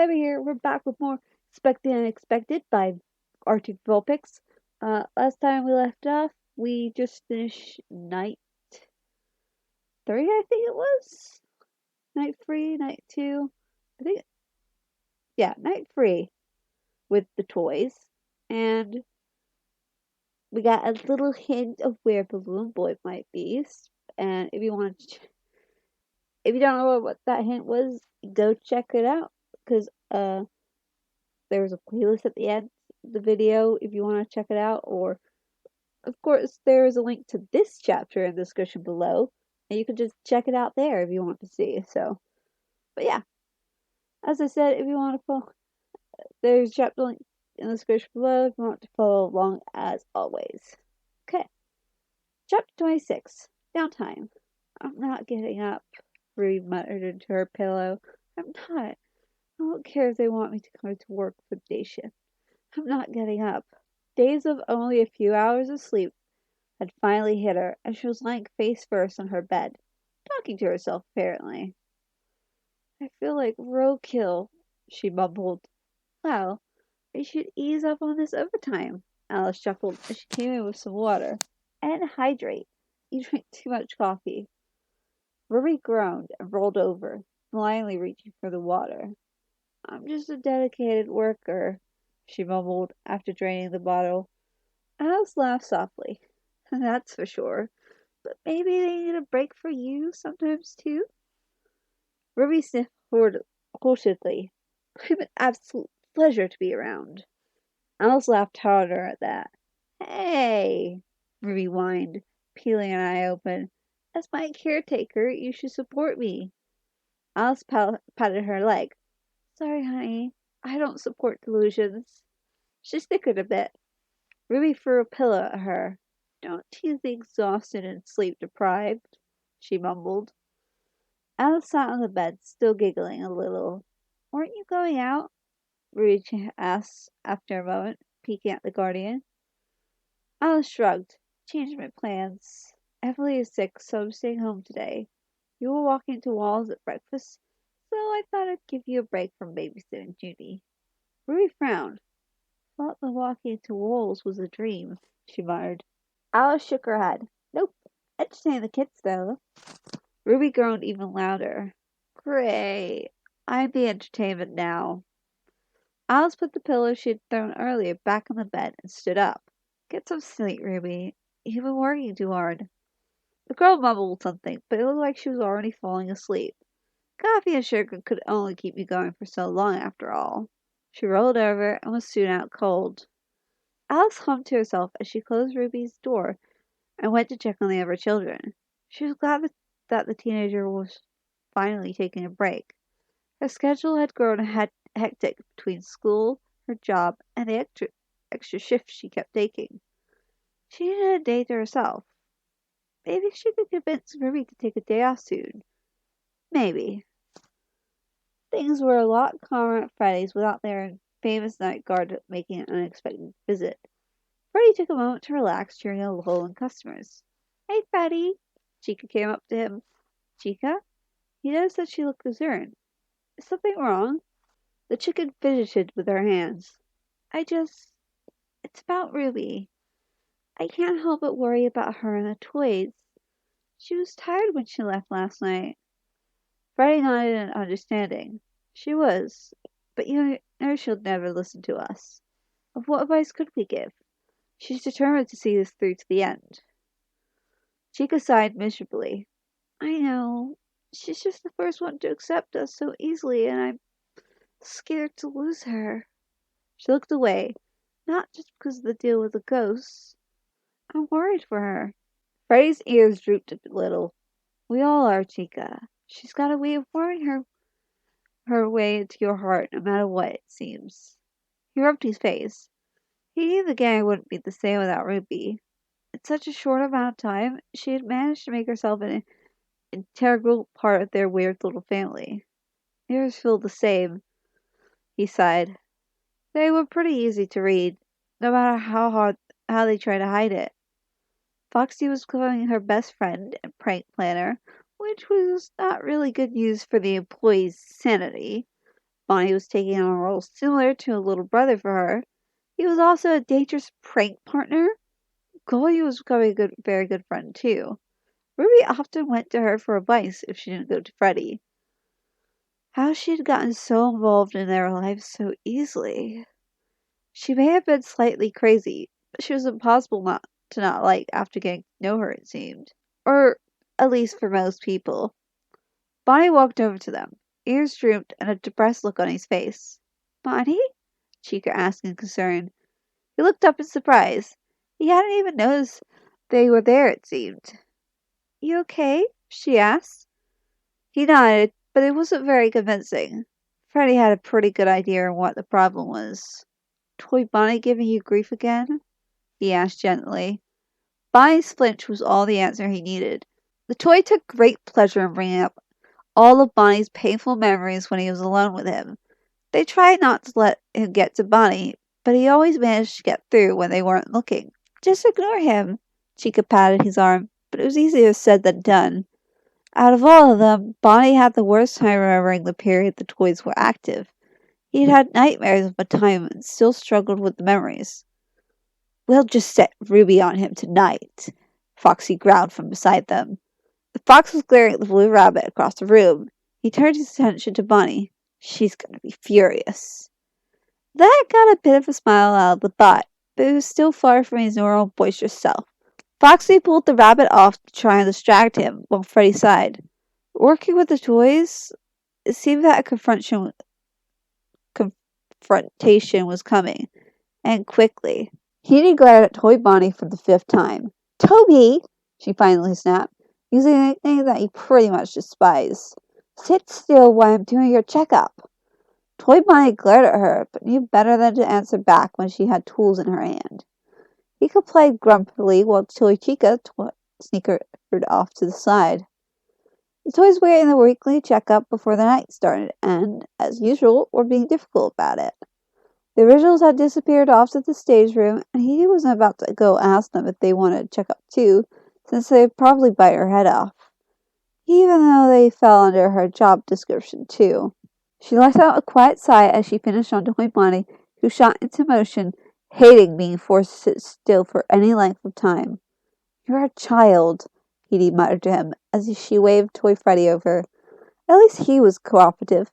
Tighebo here. We're back with more Expected and Unexpected by Arctic Vulpix. Last time we left off, we just finished night 3, I think it was? Night 3, night 2. I think, yeah, night 3 with the toys. And we got a little hint of where Balloon Boy might be. And if you want to, if you don't know what that hint was, go check it out. Because, there's a playlist at the end of the video if you want to check it out, or of course there is a link to this chapter in the description below, and you can just check it out there if you want to see. So, but yeah, as I said, if you want to follow, there's a chapter link in the description below if you want to follow along as always. Okay, chapter 26, Downtime. I'm not getting up, Ruby muttered into her pillow. I'm not. I don't care if they want me to come to work for the day shift. I'm not getting up. Days of only a few hours of sleep had finally hit her, and she was lying face first on her bed, talking to herself apparently. I feel like roadkill, she mumbled. Wow, I should ease up on this overtime, Alice chuckled as she came in with some water. And hydrate. You drink too much coffee. Ruby groaned and rolled over, blindly reaching for the water. I'm just a dedicated worker, she mumbled after draining the bottle. Alice laughed softly. That's for sure. But maybe they need a break for you sometimes too? Ruby sniffed hortedly. I'm an absolute pleasure to be around. Alice laughed harder at that. Hey, Ruby whined, peeling an eye open. As my caretaker, you should support me. Alice patted her leg. Sorry, honey. I don't support delusions. She snickered a bit. Ruby threw a pillow at her. Don't tease the exhausted and sleep-deprived, she mumbled. Alice sat on the bed, still giggling a little. Weren't you going out? Ruby asked after a moment, peeking at the Guardian. Alice shrugged. Changed my plans. Emily is sick, so I'm staying home today. You were walking into walls at breakfast, so I thought I'd give you a break from babysitting Judy. Ruby frowned. Thought the walking into walls was a dream, she muttered. Alice shook her head. Nope. Entertain the kids, though. Ruby groaned even louder. Great. I'm the entertainment now. Alice put the pillow she had thrown earlier back on the bed and stood up. Get some sleep, Ruby. You've been working too hard. The girl mumbled something, but it looked like she was already falling asleep. Coffee and sugar could only keep you going for so long, after all. She rolled over and was soon out cold. Alice hummed to herself as she closed Ruby's door and went to check on the other children. She was glad that the teenager was finally taking a break. Her schedule had grown hectic between school, her job, and the extra shifts she kept taking. She needed a day to herself. Maybe she could convince Ruby to take a day off soon. Maybe. Things were a lot calmer at Freddy's without their famous night guard making an unexpected visit. Freddy took a moment to relax during a lull in customers. Hey, Freddy! Chica came up to him. Chica? He noticed that she looked concerned. Is something wrong? The chicken fidgeted with her hands. It's about Ruby. I can't help but worry about her and the toys. She was tired when she left last night. Freddy nodded in understanding. She was, but you know she'll never listen to us. Of what advice could we give? She's determined to see this through to the end. Chica sighed miserably. I know. She's just the first one to accept us so easily, and I'm scared to lose her. She looked away, not just because of the deal with the ghosts. I'm worried for her. Freddy's ears drooped a little. We all are, Chica. She's got a way of worrying her way into your heart, no matter what, it seems. He rubbed his face. He knew the gang wouldn't be the same without Ruby. In such a short amount of time, she had managed to make herself an integral part of their weird little family. Yours feel the same, he sighed. They were pretty easy to read, no matter how they try to hide it. Foxy was becoming her best friend and prank planner, which was not really good news for the employee's sanity. Bonnie was taking on a role similar to a little brother for her. He was also a dangerous prank partner. Goldie was becoming a very good friend too. Ruby often went to her for advice if she didn't go to Freddie. How she had gotten so involved in their lives so easily. She may have been slightly crazy, but she was impossible not to not like after getting to know her, it seemed. Or at least for most people. Bonnie walked over to them, ears drooped and a depressed look on his face. Bonnie? Chica asked in concern. He looked up in surprise. He hadn't even noticed they were there, it seemed. You okay? She asked. He nodded, but it wasn't very convincing. Freddie had a pretty good idea on what the problem was. Toy Bonnie giving you grief again? He asked gently. Bonnie's flinch was all the answer he needed. The toy took great pleasure in bringing up all of Bonnie's painful memories when he was alone with him. They tried not to let him get to Bonnie, but he always managed to get through when they weren't looking. Just ignore him. Chica patted his arm, but it was easier said than done. Out of all of them, Bonnie had the worst time remembering the period the toys were active. He'd had nightmares of a time and still struggled with the memories. We'll just set Ruby on him tonight, Foxy growled from beside them. The fox was glaring at the blue rabbit across the room. He turned his attention to Bonnie. She's going to be furious. That got a bit of a smile out of the bot, but it was still far from his normal boisterous self. Foxy pulled the rabbit off to try and distract him, while Freddie sighed. Working with the toys, it seemed that a confrontation was coming, and quickly. He glared at Toy Bonnie for the 5th time. Toby! She finally snapped, using a nickname that he pretty much despised. Sit still while I'm doing your checkup. Toy Bonnie glared at her, but knew better than to answer back when she had tools in her hand. He complied grumpily while Toy Chica snickered off to the side. The toys were in the weekly checkup before the night started, and, as usual, were being difficult about it. The originals had disappeared off to the stage room, and he wasn't about to go ask them if they wanted to check up too, since they'd probably bite her head off. Even though they fell under her job description too. She let out a quiet sigh as she finished on Toy Bonnie, who shot into motion, hating being forced to sit still for any length of time. You're a child, Edie muttered to him as she waved Toy Freddy over. At least he was cooperative.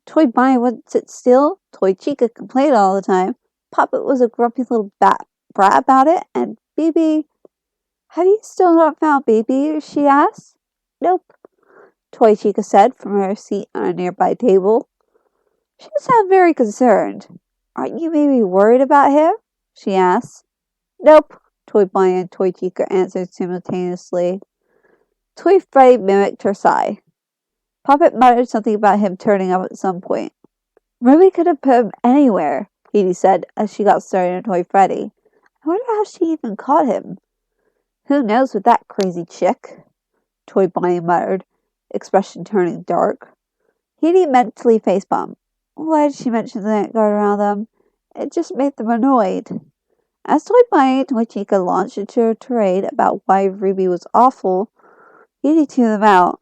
Toy Bonnie wouldn't sit still. Toy Chica complained all the time. Puppet was a grumpy little brat about it, and Baby... Have you still not found Baby? She asked. Nope, Toy Chica said from her seat on a nearby table. She sounded very concerned. Aren't you maybe worried about him? She asked. Nope, Toy Bonnie and Toy Chica answered simultaneously. Toy Freddy mimicked her sigh. Puppet muttered something about him turning up at some point. Ruby could have put him anywhere, Edie said as she got started on Toy Freddy. I wonder how she even caught him. Who knows with that crazy chick? Toy Bonnie muttered, expression turning dark. Edie mentally facepalmed. Why did she mention the night guard around them? It just made them annoyed. As Toy Bonnie and Toy Chica launched into a tirade about why Ruby was awful, Edie tuned them out.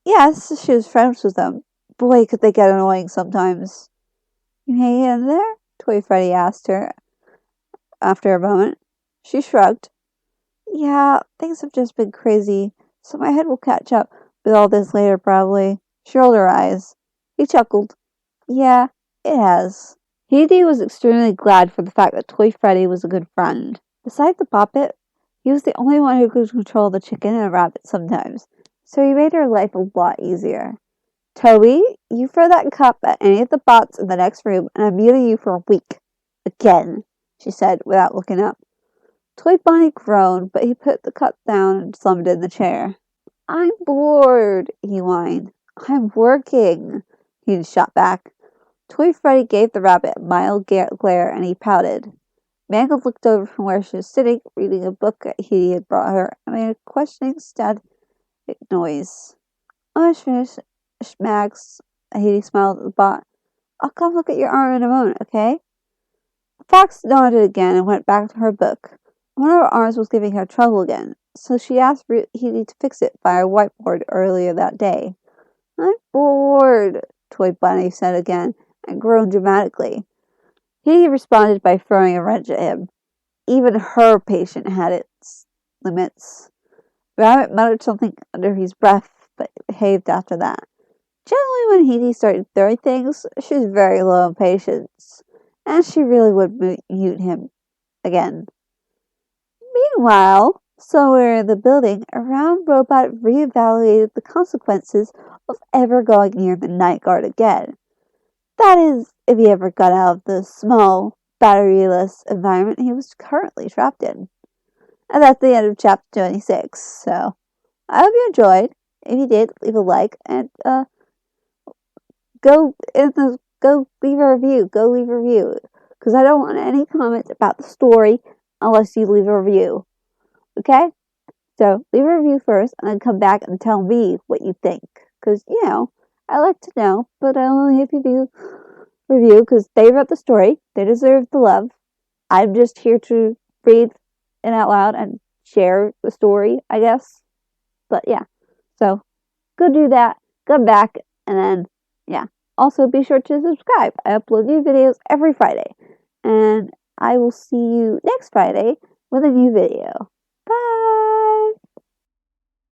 Yes, she was friends with them. Boy, could they get annoying sometimes. You hanging in there? Toy Freddy asked her after a moment. She shrugged. Yeah, things have just been crazy, so my head will catch up with all this later probably. She rolled her eyes. He chuckled. Yeah, it has. Edie was extremely glad for the fact that Toy Freddy was a good friend. Besides the puppet, he was the only one who could control the chicken and rabbit sometimes, so he made her life a lot easier. Toby, you throw that cup at any of the bots in the next room, and I'm muting you for a week. Again, she said without looking up. Toy Bonnie groaned, but he put the cup down and slumped in the chair. I'm bored, he whined. I'm working, he shot back. Toy Freddy gave the rabbit a mild glare, and he pouted. Mangle looked over from where she was sitting, reading a book that he had brought her, and made a questioning static noise. Almost finished, Max. Haiti smiled at the bot. I'll come look at your arm in a moment, okay? Fox nodded again and went back to her book. One of her arms was giving her trouble again, so she asked Haiti to fix it by a whiteboard earlier that day. I'm bored, Toy Bunny said again, and groaned dramatically. He responded by throwing a wrench at him. Even her patience had its limits. Rabbit muttered something under his breath, but behaved after that. Generally, when Edie started throwing things, she was very low in patience, and she really would mute him again. Meanwhile, somewhere in the building, a round robot reevaluated the consequences of ever going near the night guard again. That is, if he ever got out of the small, batteryless environment he was currently trapped in. And that's the end of chapter 26. So, I hope you enjoyed. If you did, leave a like and go leave a review. Go leave a review because I don't want any comments about the story unless you leave a review. Okay? So leave a review first and then come back and tell me what you think. Because, I like to know, but I only if you do review because they wrote the story. They deserve the love. I'm just here to read it out loud and share the story, I guess. But yeah. So go do that. Come back and then, yeah. Also, be sure to subscribe. I upload new videos every Friday. And I will see you next Friday with a new video. Bye!